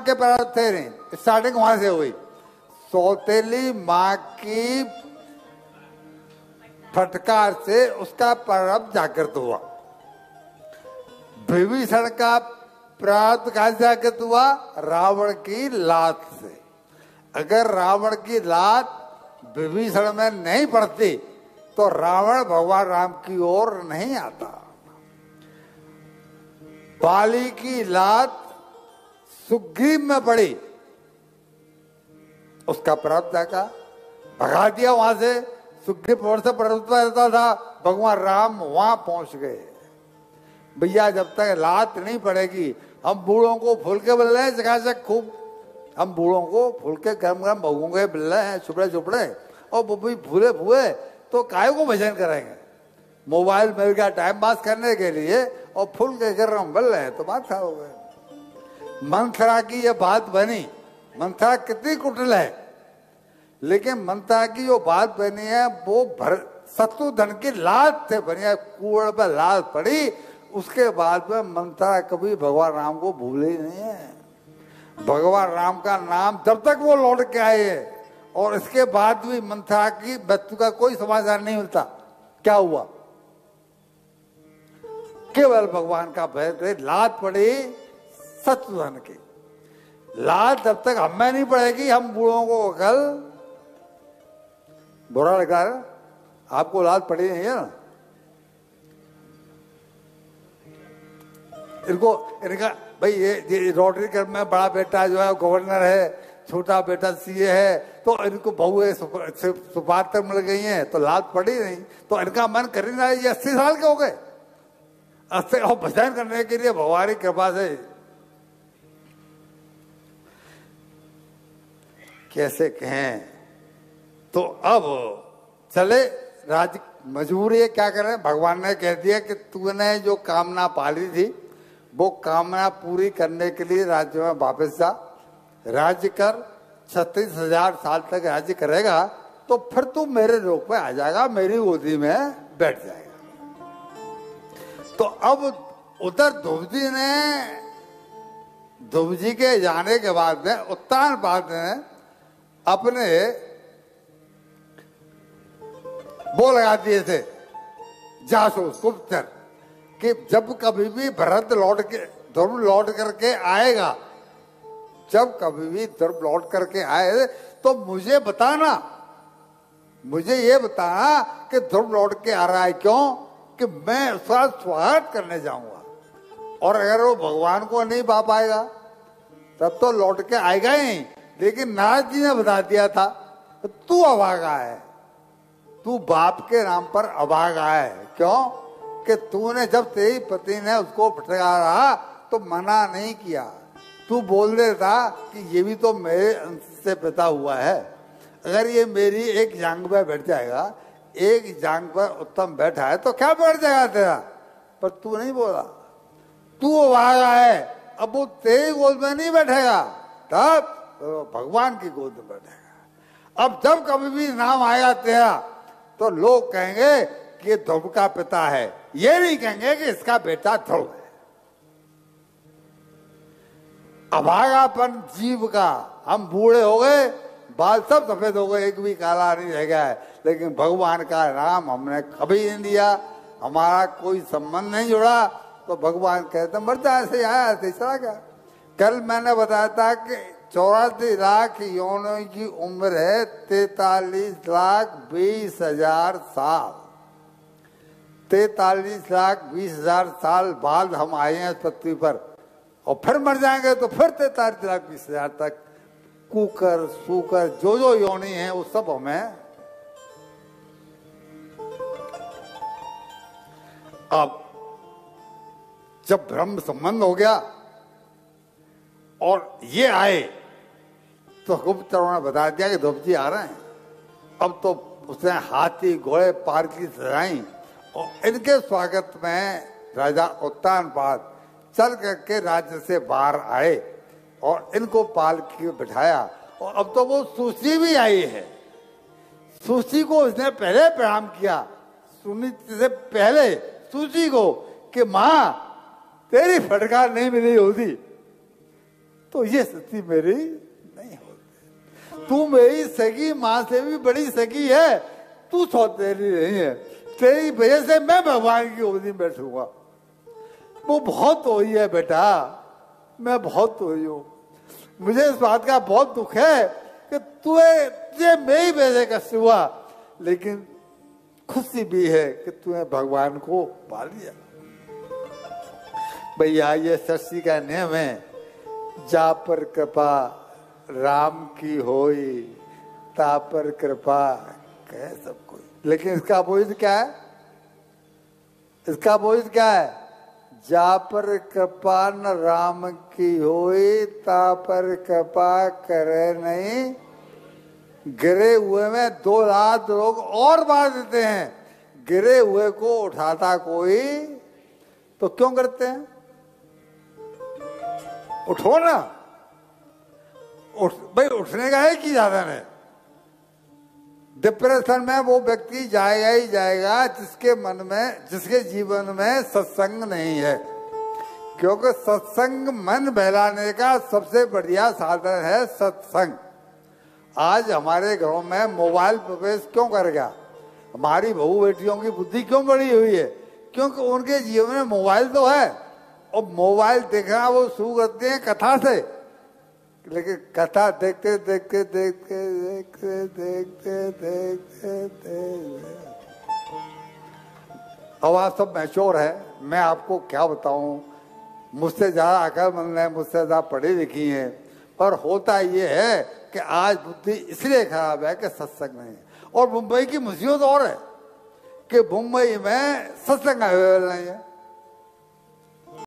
के प्रारब्ध थे नहीं, स्टार्टिंग वहां से हुई। सौतेली माँ की फटकार से उसका प्रारब्ध जागृत हुआ। विभीषण का प्रारब्ध कहां से जागृत हुआ? रावण की लात से। अगर रावण की लात विभीषण में नहीं पड़ती तो रावण भगवान राम की ओर नहीं आता। बाली की लात सुग्रीव में पड़ी, उसका प्रारब्ध जागा, भगा दिया वहां से। सुग्रीव और से प्रभुत्व रहता था, भगवान राम वहां पहुंच गए। भैया जब तक लात नहीं पड़ेगी, हम बूढ़ों को फूल के मिल रहे हैं जगह से खूब, हम बूढ़ों को फूल के गरम गरम भगों के मिल रहे हैं चुपड़े चुपड़े, और वो भी फूले फूले, तो काय को भजन करेंगे? मोबाइल मिल गया टाइम पास करने के लिए, और फूल के गरम मिल रहे हैं तो बात खराब हो गई। मंथरा की ये बात बनी, मंथरा कितनी कुटिल है, लेकिन मंथरा की जो बात बनी है वो शत्रुधन की लात से बनी है। कुएं पर लात पड़ी, उसके बाद में मंथरा कभी भगवान राम को भूले ही नहीं है। भगवान राम का नाम जब तक वो लौट के आए, और इसके बाद भी मंथरा की मृत्यु का कोई समाचार नहीं मिलता। क्या हुआ? केवल भगवान का भय, लात पड़ी शत्रुधन की। लात जब तक हमें नहीं पड़ेगी, हम बूढ़ों को कल बुरा लगा। आपको लात पड़ी नहीं है ना? इनका भाई ये रोटरी क्लब में बड़ा बेटा जो है गवर्नर है, छोटा बेटा सीए है, तो इनको बहुएं सुपात्र मिल गई हैं, तो लात पड़ी नहीं, तो इनका मन कर ही रहा है। ये 80 साल के हो गए, 80 और भजन करने के लिए भगवान की कृपा से कैसे कहें। तो अब चले राज मजबूरी क्या करें? भगवान ने कह दिया कि तूने जो कामना पाली थी वो कामना पूरी करने के लिए राज्य में वापस जा, राज्य कर, 36,000 साल तक राज्य करेगा तो फिर तू मेरे लोक में आ जाएगा, मेरी गोदी में बैठ जाएगा। तो अब उधर ध्रुव जी के जाने के बाद में उत्तानपाद ने अपने वो लगा दिए थे जासूस गुप्तचर कि जब कभी भी भरत ध्रुव लौट करके आएगा, जब कभी भी ध्रुव लौट करके आए तो मुझे बताना, मुझे ये बताना कि ध्रुव लौट के आ रहा है, क्यों कि मैं उसका स्वागत करने जाऊंगा। और अगर वो भगवान को नहीं पा पाएगा तब तो लौट के आएगा ही। लेकिन नारद जी ने बता दिया था तू अभागा है, तू बाप के नाम पर अभागा है। क्यों कि तूने जब तेरी पति ने उसको फटकारा तो मना नहीं किया, तू बोल देता कि ये भी तो मेरे अंश से पैदा हुआ है, अगर ये मेरी एक जांग पर बैठ जाएगा, एक जांग पर उत्तम बैठा है तो क्या बैठ जाएगा तेरा, पर तू नहीं बोला, तू अभागा है। अब वो तेरी गोद में नहीं बैठेगा, तब तो भगवान की गोद में बैठेगा। अब जब कभी भी नाम आएगा तेरा तो लोग कहेंगे कि ध्रुव का पिता है, ये नहीं कहेंगे कि इसका बेटा ध्रुव है। अभागापन जीव का, हम बूढ़े हो गए, बाल सब सफेद हो गए, एक भी काला नहीं रह गया है, लेकिन भगवान का नाम हमने कभी नहीं लिया, हमारा कोई संबंध नहीं जुड़ा, तो भगवान कहते मरता ऐसे आया ऐसे चला गया। कल मैंने बताया था कि 84 लाख योनियों की उम्र है, 43,20,000 साल, 43,20,000 साल बाद हम आए हैं पृथ्वी पर, और फिर मर जाएंगे तो फिर 43,20,000 तक कुकर सूकर जो जो योनि है वो सब हमें। अब जब ब्रह्म संबंध हो गया और ये आए तो गुप्तचरों ने बता दिया कि ध्रुव जी आ रहे हैं। अब तो उसने हाथी घोड़े पालकी सजाई और इनके स्वागत में राजा उत्तानपाद चल करके राज्य से बाहर आए और इनको पालकी में बिठाया। और अब तो वो सुशी भी आई है, सुशी को उसने पहले प्रणाम किया, सुनीति से पहले सुशी को, कि माँ तेरी फटकार नहीं मिली होती तो ये स्थिति मेरी नहीं होती। तू मेरी सगी माँ से भी बड़ी सगी है, तू सौतेली नहीं है, तेरी वजह से मैं भगवान की गोदी में बैठूंगा। वो बहुत हुई है बेटा, मैं बहुत हुई हूँ। मुझे इस बात का बहुत दुख है कि तुझे मेरी वजह से कष्ट हुआ, लेकिन खुशी भी है कि तूने भगवान को पा लिया। भैया ये सृष्टि का नियम है, जा पर कृपा राम की होई, ता पर कृपा कह सब कोई। लेकिन इसका अपोजिट क्या है? इसका अपोजिट क्या है? जा पर कृपा न राम की होई, ता पर कृपा करे नहीं। गिरे हुए में 2 लात लोग और मार देते हैं, गिरे हुए को उठाता कोई तो क्यों करते हैं? उठो ना, भाई उठने का है कि ज्यादा नहीं। डिप्रेशन में वो व्यक्ति जाएगा ही जाएगा जिसके मन में, जिसके जीवन में सत्संग नहीं है, क्योंकि सत्संग मन बहलाने का सबसे बढ़िया साधन है सत्संग। आज हमारे घरों में मोबाइल प्रवेश क्यों कर गया? हमारी बहू बेटियों की बुद्धि क्यों बढ़ी हुई है? क्योंकि उनके जीवन में मोबाइल तो है, और मोबाइल देखना वो शुरू करते हैं कथा से, लेकिन कथा देखते देखते देखते देखते देखते देखते देखते अब आप सब मैच्योर है। मैं आपको क्या बताऊं, मुझसे ज्यादा अकलमंद है, मुझसे ज्यादा पढ़ी लिखी है, पर होता ये है कि आज बुद्धि इसलिए खराब है कि सत्संग नहीं है। और मुंबई की मुसीबत और है कि मुंबई में सत्संग अवेलेबल नहीं है।